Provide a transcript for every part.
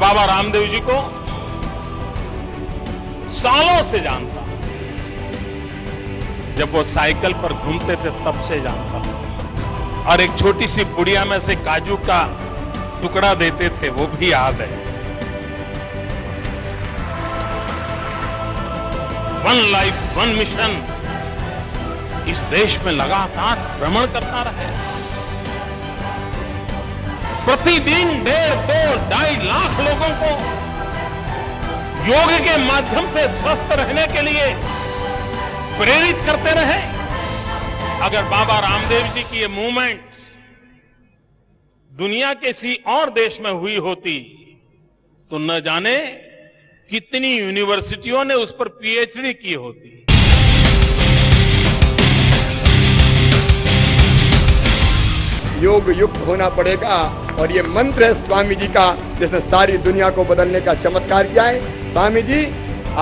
बाबा रामदेव जी को सालों से जानता, जब वो साइकिल पर घूमते थे तब से जानता, और एक छोटी सी पुड़िया में से काजू का टुकड़ा देते थे वो भी याद है। वन लाइफ वन मिशन इस देश में लगातार भ्रमण करता रहे। प्रतिदिन 1.5-2 लाख लोगों को योग के माध्यम से स्वस्थ रहने के लिए प्रेरित करते रहे। अगर बाबा रामदेव जी की ये मूवमेंट दुनिया के किसी और देश में हुई होती तो न जाने कितनी यूनिवर्सिटियों ने उस पर पीएचडी की होती। योग युक्त होना पड़ेगा, और ये मंत्र है स्वामी जी का जिसने सारी दुनिया को बदलने का चमत्कार किया है। स्वामी जी,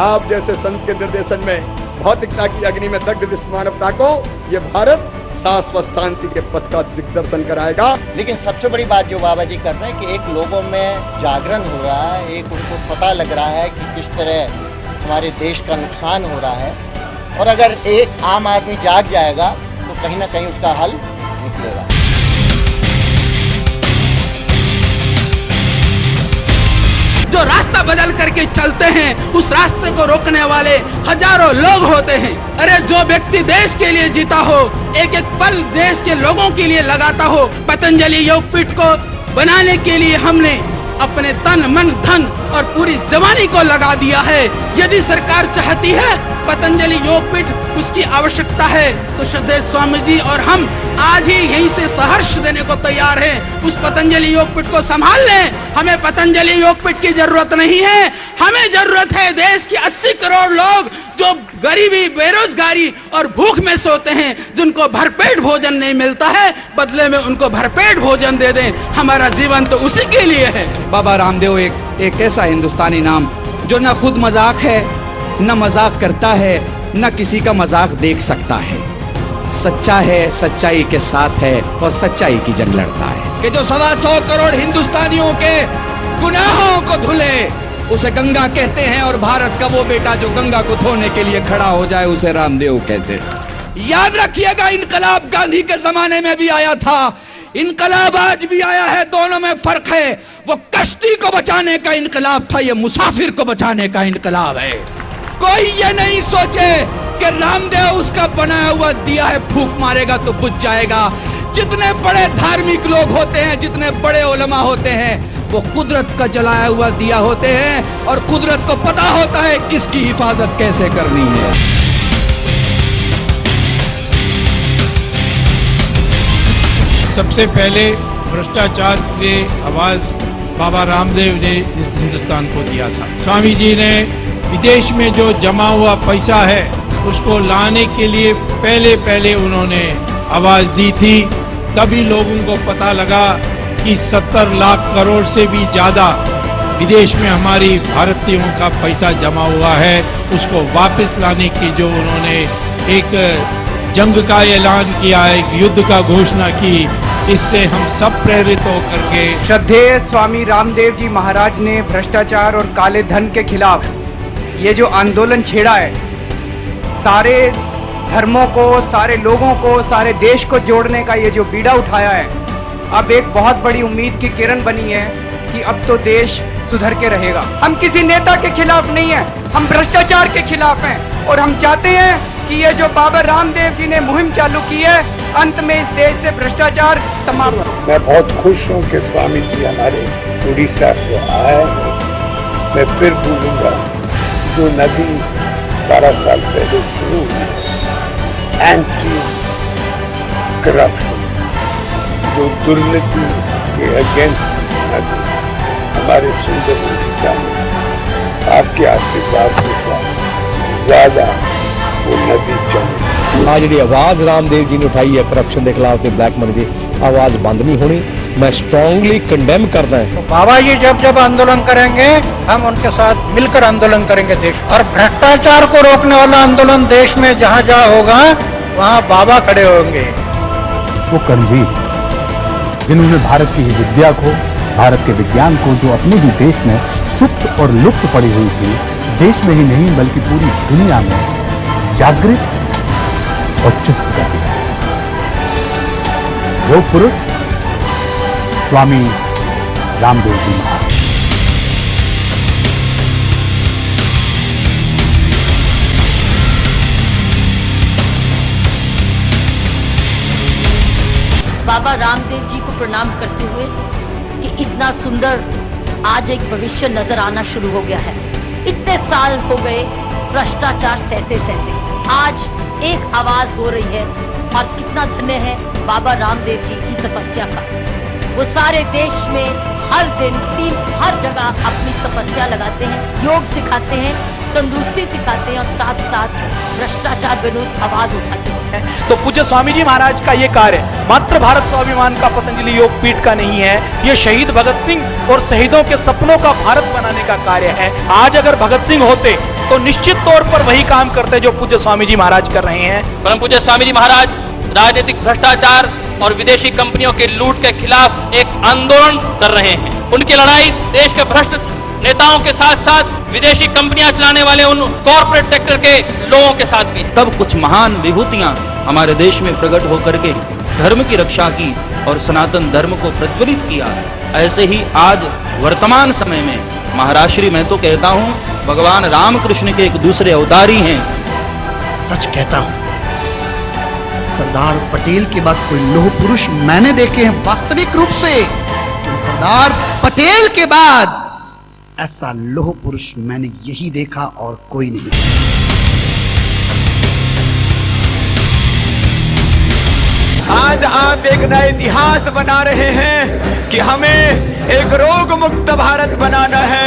आप जैसे संत के निर्देशन में भौतिकता की अग्नि में दग्ध विश्व मानवता को ये भारत शाश्वत शांति के पथ का दिग्दर्शन कराएगा। लेकिन सबसे बड़ी बात जो बाबा जी कर रहे हैं कि एक लोगों में जागरण हो रहा है, एक उनको पता लग रहा है कि किस तरह हमारे देश का नुकसान हो रहा है, और अगर एक आम आदमी जाग जाएगा तो कहीं ना कहीं उसका हल निकलेगा। जो रास्ता बदल करके चलते हैं उस रास्ते को रोकने वाले हजारों लोग होते हैं। अरे जो व्यक्ति देश के लिए जीता हो, एक एक पल देश के लोगों के लिए लगाता हो। पतंजलि योगपीठ को बनाने के लिए हमने अपने तन मन धन और पूरी जवानी को लगा दिया है। यदि सरकार चाहती है पतंजलि योगपीठ उसकी आवश्यकता है तो श्रद्धेय स्वामी जी और हम आज ही यहीं से सहर्ष देने को तैयार हैं। उस पतंजलि योगपीठ को संभाल लें। हमें पतंजलि योगपीठ की जरूरत नहीं है, हमें जरूरत है देश के 80 करोड़ लोग जो गरीबी, बेरोजगारी और भूख में सोते हैं, जिनको भरपेट भोजन नहीं मिलता है, बदले में उनको भरपेट भोजन दे दें। हमारा जीवन तो उसी के लिए है। बाबा रामदेव एक ऐसा हिंदुस्तानी नाम जो न खुद मजाक है, न मजाक करता है, न किसी का मजाक देख सकता है। सच्चा है, सच्चाई के साथ है और सच्चाई की जंग लड़ता है। कि जो 125 करोड़ हिंदुस्तानियों के गुनाहों को धुले उसे गंगा कहते हैं, और भारत का वो बेटा जो गंगा को धोने के लिए खड़ा हो जाए उसे रामदेव कहते हैं। याद रखिएगा, इनकलाब गांधी के जमाने में भी आया था, इनकलाब आज भी आया है, दोनों में फर्क है। वो कश्ती को बचाने का इनकलाब था, ये मुसाफिर को बचाने का इनकलाब है। कोई ये नहीं सोचे कि रामदेव उसका बनाया हुआ दिया है फूंक मारेगा तो बुझ जाएगा। जितने बड़े धार्मिक लोग होते हैं, जितने बड़े उलमा होते हैं, वो कुदरत का जलाया हुआ दिया होते हैं, और कुदरत को पता होता है किसकी हिफाजत कैसे करनी है। सबसे पहले भ्रष्टाचार के आवाज बाबा रामदेव ने इस हिंदुस्तान को दिया था। स्वामी जी ने विदेश में जो जमा हुआ पैसा है उसको लाने के लिए पहले उन्होंने आवाज दी थी। तभी लोगों को पता लगा कि 70 लाख करोड़ से भी ज्यादा विदेश में हमारी भारतीयों का पैसा जमा हुआ है। उसको वापस लाने की जो उन्होंने एक जंग का ऐलान किया, एक युद्ध का घोषणा की, इससे हम सब प्रेरित होकर के श्रद्धेय स्वामी रामदेव जी महाराज ने भ्रष्टाचार और काले धन के खिलाफ ये जो आंदोलन छेड़ा है, सारे धर्मों को, सारे लोगों को, सारे देश को जोड़ने का ये जो बीड़ा उठाया है, अब एक बहुत बड़ी उम्मीद की किरण बनी है कि अब तो देश सुधर के रहेगा। हम किसी नेता के खिलाफ नहीं है, हम भ्रष्टाचार के खिलाफ हैं, और हम चाहते हैं कि ये जो बाबा रामदेव जी ने मुहिम चालू की है, अंत में इस देश से भ्रष्टाचार समाप्त हो। मैं बहुत खुश हूँ कि स्वामी जी हमारे उड़ीसा को आए हैं। मैं फिर बोलूँगा, जो नदी 12 साल पहले शुरू हुई, एंटी करप्शन, जो दुर्नीति के अगेंस्ट नदी हमारे सुंदर उड़ीसा में आपके आशीर्वाद के साथ ज्यादा वो नदी चली। आज जी आवाज रामदेव जी ने उठाई है करप्शन के खिलाफ, ब्लैक मनी की आवाज बंद नहीं होनी। मैं स्ट्रांगली कंडेम करता है। तो बाबा जी जब जब आंदोलन करेंगे हम उनके साथ मिलकर आंदोलन करेंगे देश, और भ्रष्टाचार को रोकने वाला आंदोलन देश में जहाँ जहाँ होगा वहाँ बाबा खड़े होंगे। वो कर्मवीर जिन्होंने भारत की विद्या को, भारत के विज्ञान को, जो अपने भी देश में सुप्त और लुप्त पड़ी हुई थी, देश में ही नहीं बल्कि पूरी दुनिया में जागृत और चुस्त कर दिया। योग पुरुष स्वामी रामदेव जी महाराज। बाबा रामदेव जी को प्रणाम करते हुए कि इतना सुंदर आज एक भविष्य नजर आना शुरू हो गया है। इतने साल हो गए भ्रष्टाचार सहते सहते, आज एक आवाज हो रही है और कितना धन्य है बाबा रामदेव जी की तपस्या का। वो सारे देश में हर दिन हर जगह अपनी तपस्या लगाते हैं, योग सिखाते हैं, तंदुरुस्ती सिखाते हैं और साथ साथ भ्रष्टाचार विरुद्ध आवाज उठाते हैं। तो पूज्य स्वामी जी महाराज का ये कार्य मात्र भारत स्वाभिमान का पतंजलि योग पीठ का नहीं है, ये शहीद भगत सिंह और शहीदों के सपनों का भारत बनाने का कार्य है। आज अगर भगत सिंह होते तो निश्चित तौर पर वही काम करते जो पूज्य स्वामी जी महाराज कर रहे हैं। परम पूज्य स्वामी जी महाराज राजनीतिक भ्रष्टाचार और विदेशी कंपनियों के लूट के खिलाफ एक आंदोलन कर रहे हैं। उनकी लड़ाई देश के भ्रष्ट नेताओं के साथ साथ विदेशी कंपनियां चलाने वाले उन कॉर्पोरेट सेक्टर के लोगों के साथ भी। तब कुछ महान विभूतियां हमारे देश में प्रकट होकर के धर्म की रक्षा की और सनातन धर्म को प्रज्वलित किया। ऐसे ही आज वर्तमान समय में महाराष्ट्री मैं तो कहता हूं भगवान रामकृष्ण के एक दूसरे अवतारी हैं। सच कहता हूं सरदार पटेल के बाद कोई लौह पुरुष मैंने देखे हैं वास्तविक रूप से, लेकिन सरदार पटेल के बाद ऐसा लौह पुरुष मैंने यही देखा और कोई नहीं। आज आप एक नया इतिहास बना रहे हैं कि हमें एक रोग मुक्त भारत बनाना है,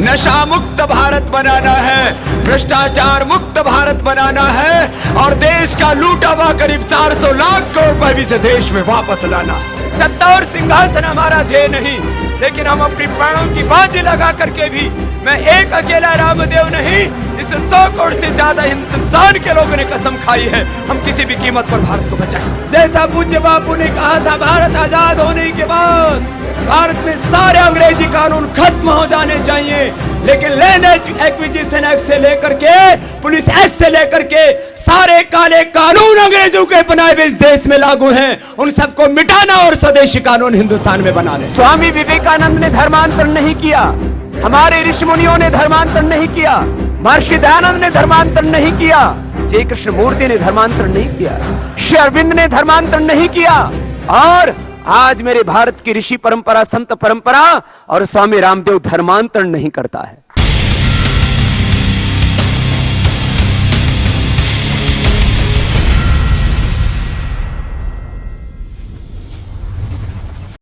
नशा मुक्त भारत बनाना है, भ्रष्टाचार मुक्त भारत बनाना है और देश का लूटा हुआ करीब 400 लाख करोड़ रुपए भी से देश में वापस लाना है। सत्ता और सिंहासन हमारा ध्येय नहीं, लेकिन हम अपनी प्राणों की बाजी लगा करके भी, मैं एक अकेला रामदेव नहीं, इस 100 करोड़ से ज्यादा हिंदुस्तान के लोगों ने कसम खाई है हम किसी भी कीमत पर भारत को बचाएं। जैसा पूज्य बापू ने कहा था, भारत आजाद होने के बाद भारत में सारे अंग्रेजी कानून खत्म हो जाने चाहिए, लेकिन लैंड एक्विजिशन एक्ट से लेकर के पुलिस एक्ट से लेकर के सारे काले कानून अंग्रेजों के बनाए हुए इस देश में लागू हैं, उन सबको मिटाना और स्वदेशी कानून हिंदुस्तान में बनाने। स्वामी विवेकानंद ने धर्मांतर नहीं किया, हमारे ऋषि मुनियों ने धर्मांतर नहीं किया, महर्षि दयानंद ने धर्मांतर नहीं किया, जय कृष्ण मूर्ति ने धर्मांतर नहीं किया, श्री अरविंद ने धर्मांतर नहीं किया और आज मेरे भारत की ऋषि परंपरा, संत परंपरा और स्वामी रामदेव धर्मांतर नहीं करता है।